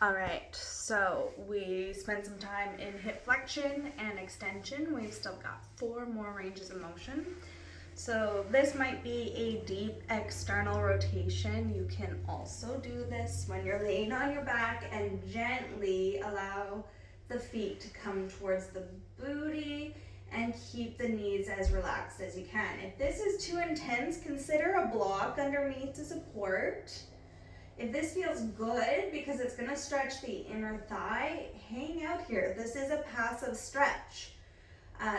All right, so we spent some time in hip flexion and extension. We've still got 4 more ranges of motion. So this might be a deep external rotation. You can also do this when you're laying on your back and gently allow the feet to come towards the booty and keep the knees as relaxed as you can. If this is too intense, consider a block underneath to support. If this feels good, because it's going to stretch the inner thigh, hang out here. This is a passive stretch.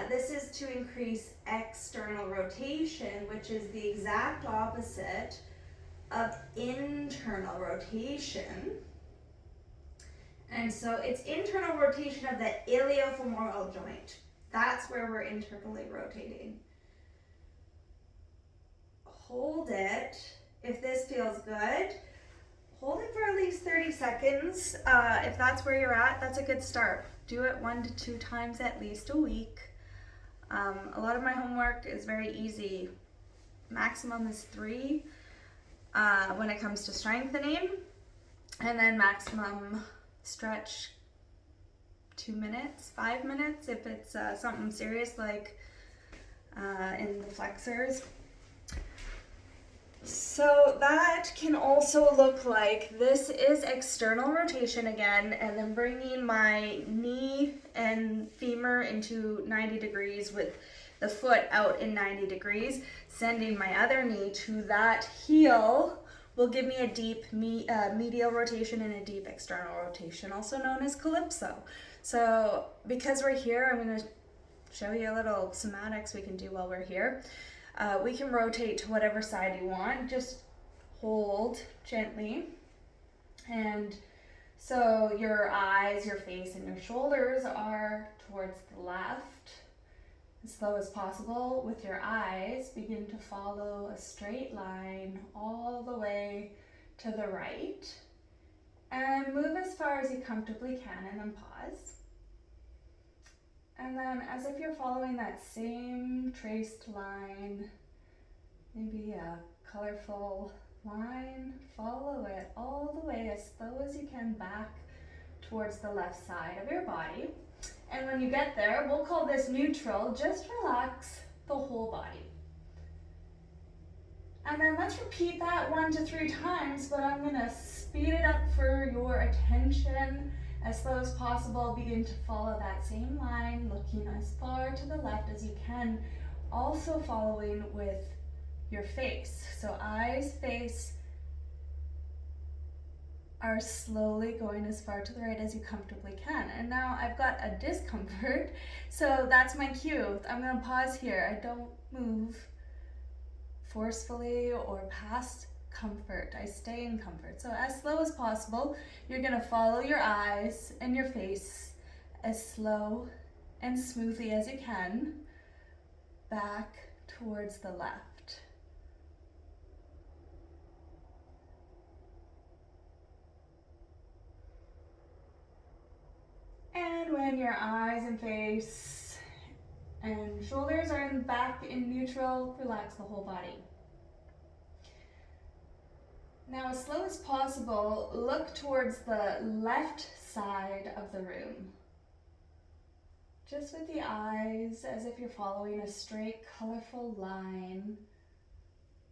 This is to increase external rotation, which is the exact opposite of internal rotation. And so it's internal rotation of the iliofemoral joint. That's where we're internally rotating. Hold it. If this feels good, hold it for at least 30 seconds. If that's where you're at, that's a good start. Do it 1 to 2 times at least a week. A lot of my homework is very easy. Maximum is 3 when it comes to strengthening, and then maximum stretch 2 minutes, 5 minutes if it's something serious like in the flexors. So that can also look like this is external rotation again, and then bringing my knee and femur into 90 degrees with the foot out in 90 degrees, sending my other knee to that heel will give me a deep medial rotation and a deep external rotation, also known as calypso. So because we're here, I'm going to show you a little somatics we can do while we're here. We can rotate to whatever side you want, just hold gently. And so your eyes, your face, and your shoulders are towards the left. As slow as possible with your eyes, begin to follow a straight line all the way to the right. And move as far as you comfortably can, and then pause. And then as if you're following that same traced line, maybe a colorful line, follow it all the way as slow as you can back towards the left side of your body. And when you get there, we'll call this neutral. Just relax the whole body. And then let's repeat that 1 to 3 times, but I'm gonna speed it up for your attention. As slow as possible, begin to follow that same line, looking as far to the left as you can, also following with your face. So eyes, face are slowly going as far to the right as you comfortably can. And now I've got a discomfort, so that's my cue. I'm gonna pause here. I don't move forcefully or past comfort. I stay in comfort. So as slow as possible, you're gonna follow your eyes and your face as slow and smoothly as you can back towards the left. And when your eyes and face and shoulders are back in neutral, relax the whole body. Now, as slow as possible, look towards the left side of the room. Just with the eyes, as if you're following a straight, colorful line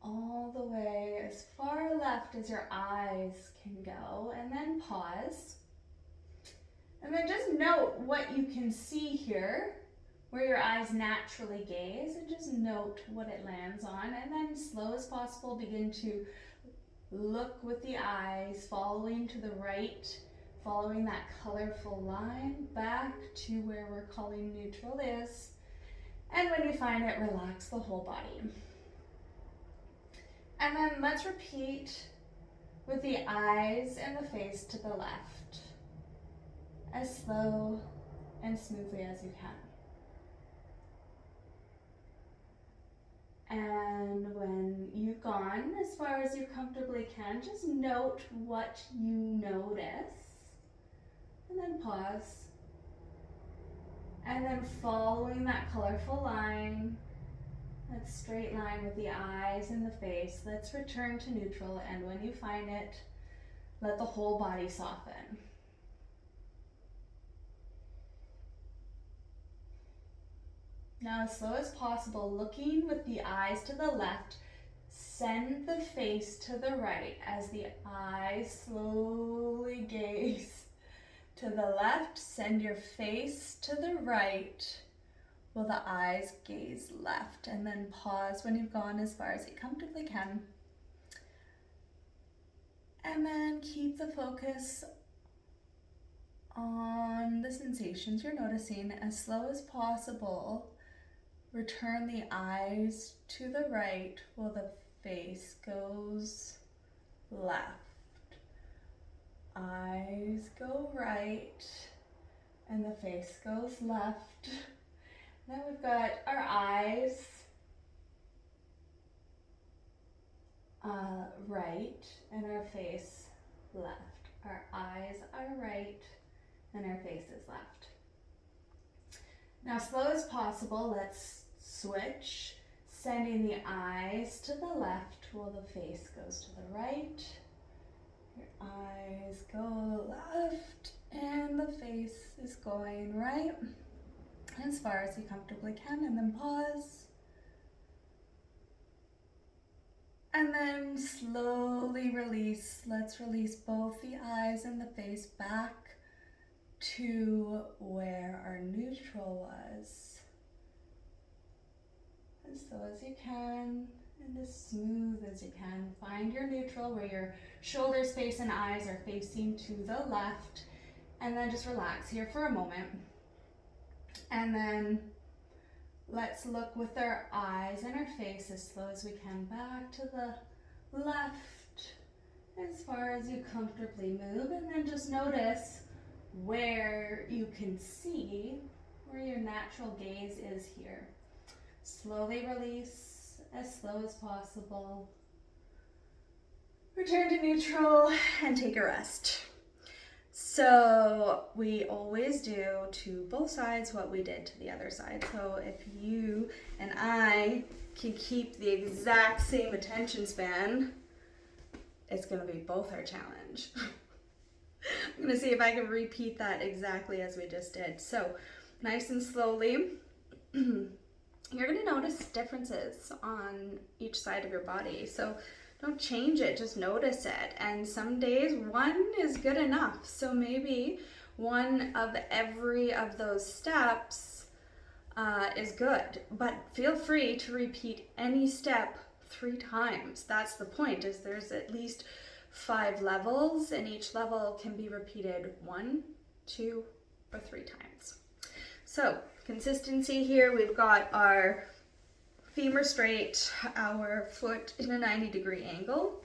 all the way as far left as your eyes can go, and then pause. And then just note what you can see here, where your eyes naturally gaze, and just note what it lands on, and then slow as possible, begin to look with the eyes, following to the right, following that colorful line back to where we're calling neutral is. And when you find it, relax the whole body. And then let's repeat with the eyes and the face to the left, as slow and smoothly as you can. And when you've gone as far as you comfortably can, just note what you notice, and then pause. And then following that colorful line, that straight line with the eyes and the face, let's return to neutral. And when you find it, let the whole body soften. Now, as slow as possible, looking with the eyes to the left, send the face to the right as the eyes slowly gaze to the left. Send your face to the right while the eyes gaze left, and then pause when you've gone as far as you comfortably can. And then keep the focus on the sensations you're noticing. As slow as possible, return the eyes to the right while the face goes left. Eyes go right and the face goes left. Now we've got our eyes right and our face left. Our eyes are right and our face is left. Now, slow as possible, let's switch, sending the eyes to the left while the face goes to the right. Your eyes go left and the face is going right as far as you comfortably can, and then pause. And then slowly release. Let's release both the eyes and the face back to where our neutral was. As slow as you can and as smooth as you can. Find your neutral where your shoulders, face, and eyes are facing to the left. And then just relax here for a moment. And then let's look with our eyes and our face as slow as we can back to the left as far as you comfortably move, and then just notice where you can see where your natural gaze is here. Slowly release as slow as possible. Return to neutral and take a rest. So we always do to both sides what we did to the other side. So if you and I can keep the exact same attention span, it's going to be both our challenge. I'm going to see if I can repeat that exactly as we just did. So nice and slowly, you're going to notice differences on each side of your body. So don't change it, just notice it. And some days one is good enough. So maybe one of every of those steps is good, but feel free to repeat any step 3 times. That's the point, is there's at least 5 levels, and each level can be repeated 1, 2, or 3 times. So consistency here, we've got our femur straight, our foot in a 90-degree angle.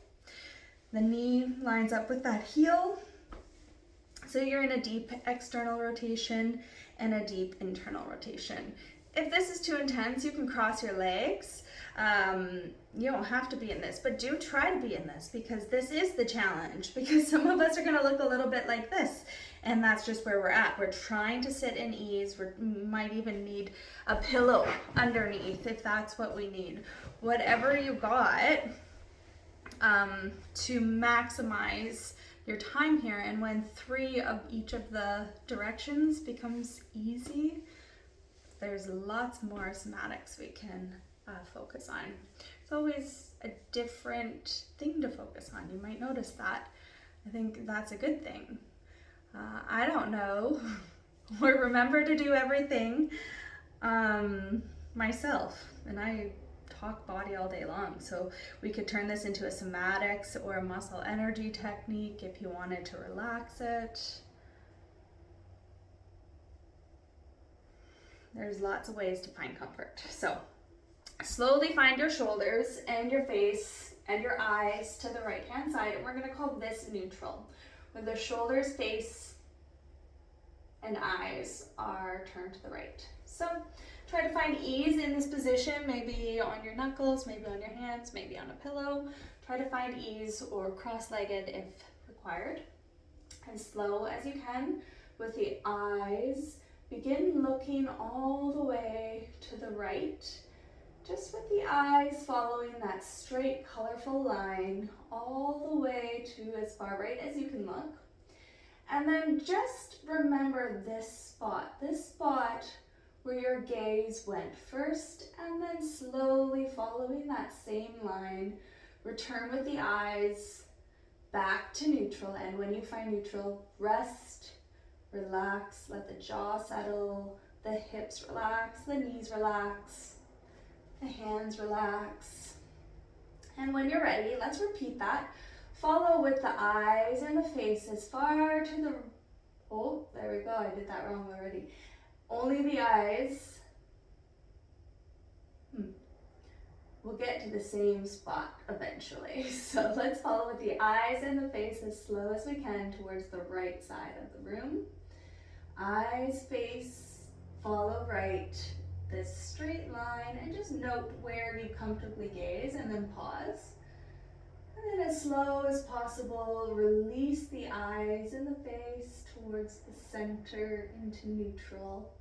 The knee lines up with that heel. So you're in a deep external rotation and a deep internal rotation. If this is too intense, you can cross your legs. You don't have to be in this, but do try to be in this, because this is the challenge, because some of us are going to look a little bit like this, and that's just where we're at. We're trying to sit in ease. We might even need a pillow underneath if that's what we need. Whatever you got to maximize your time here, and when 3 of each of the directions becomes easy, there's lots more somatics we can focus on. It's always a different thing to focus on. You might notice that. I think that's a good thing. I don't know or remember to do everything myself, and I talk body all day long, so we could turn this into a somatics or a muscle energy technique if you wanted to relax it. There's lots of ways to find comfort. So slowly find your shoulders and your face and your eyes to the right hand side, and we're going to call this neutral, where the shoulders, face, and eyes are turned to the right. So try to find ease in this position, maybe on your knuckles, maybe on your hands, maybe on a pillow. Try to find ease, or cross-legged if required. As slow as you can with the eyes. Begin looking all the way to the right, just with the eyes following that straight, colorful line all the way to as far right as you can look. And then just remember this spot where your gaze went first, and then slowly following that same line, return with the eyes back to neutral. And when you find neutral, rest, relax, let the jaw settle, the hips relax, the knees relax, the hands relax. And when you're ready, let's repeat that. Follow with the eyes and the face as far to the, oh, there we go, I did that wrong already. Only the eyes. We'll get to the same spot eventually. So let's follow with the eyes and the face as slow as we can towards the right side of the room. Eyes, face, follow right, this straight line, and just note where you comfortably gaze and then pause. And then as slow as possible, release the eyes and the face towards the center into neutral,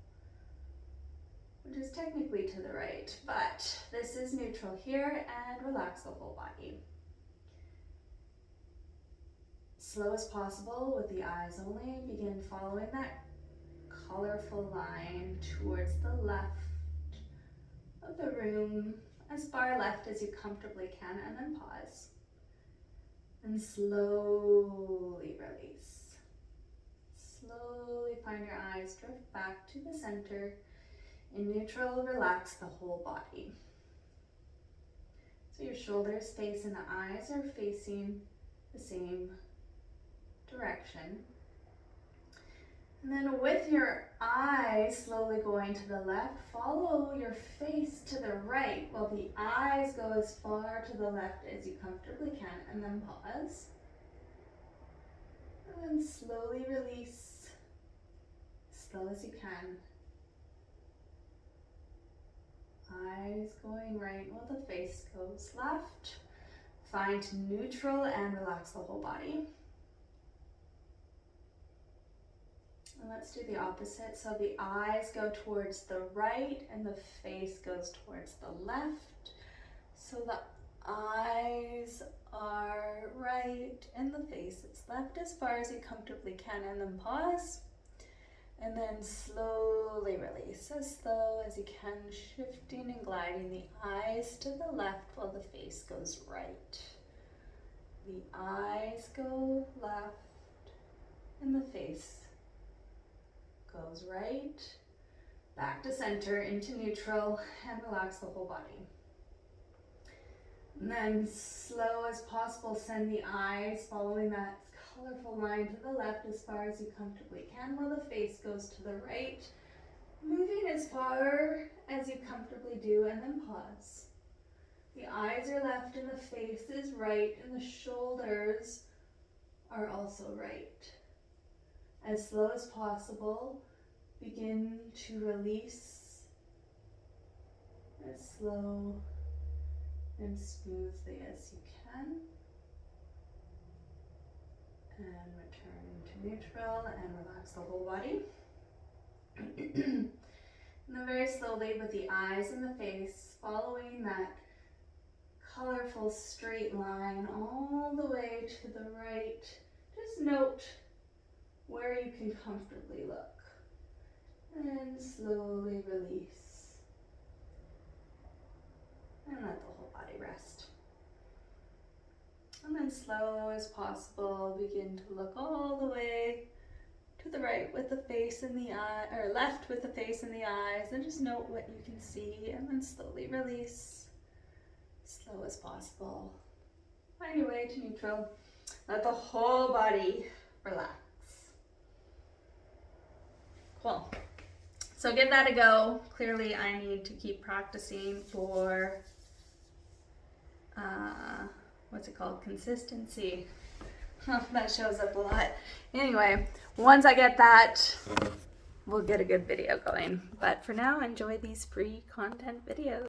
which is technically to the right, but this is neutral here, and relax the whole body. Slow as possible with the eyes only, begin following that colorful line towards the left of the room, as far left as you comfortably can, and then pause. And slowly release. Slowly find your eyes drift back to the center. In neutral, relax the whole body. So your shoulders face and the eyes are facing the same direction. And then with your eyes slowly going to the left, follow your face to the right while the eyes go as far to the left as you comfortably can, and then pause. And then slowly release, slow as you can. Eyes going right while the face goes left. Find neutral and relax the whole body. And let's do the opposite. So the eyes go towards the right and the face goes towards the left. So the eyes are right and the face is left as far as you comfortably can, and then pause. And then slowly release, as slow as you can, shifting and gliding the eyes to the left while the face goes right. The eyes go left and the face goes right. Back to center, into neutral, and relax the whole body. And then slow as possible, send the eyes following that colorful line to the left as far as you comfortably can while the face goes to the right, moving as far as you comfortably do, and then pause. The eyes are left and the face is right, and the shoulders are also right. As slow as possible, begin to release as slow and smoothly as you can. And return to neutral and relax the whole body. And then very slowly with the eyes and the face, following that colorful straight line all the way to the right. Just note where you can comfortably look. And slowly release. And let the whole body rest. And then slow as possible, begin to look all the way to the right with the face and the eye, or left with the face and the eyes, and just note what you can see, and then slowly release, slow as possible. Find your way to neutral. Let the whole body relax. Cool. So give that a go. Clearly I need to keep practicing for what's it called? Consistency. That shows up a lot. Anyway, once I get that, we'll get a good video going. But for now, enjoy these free content videos.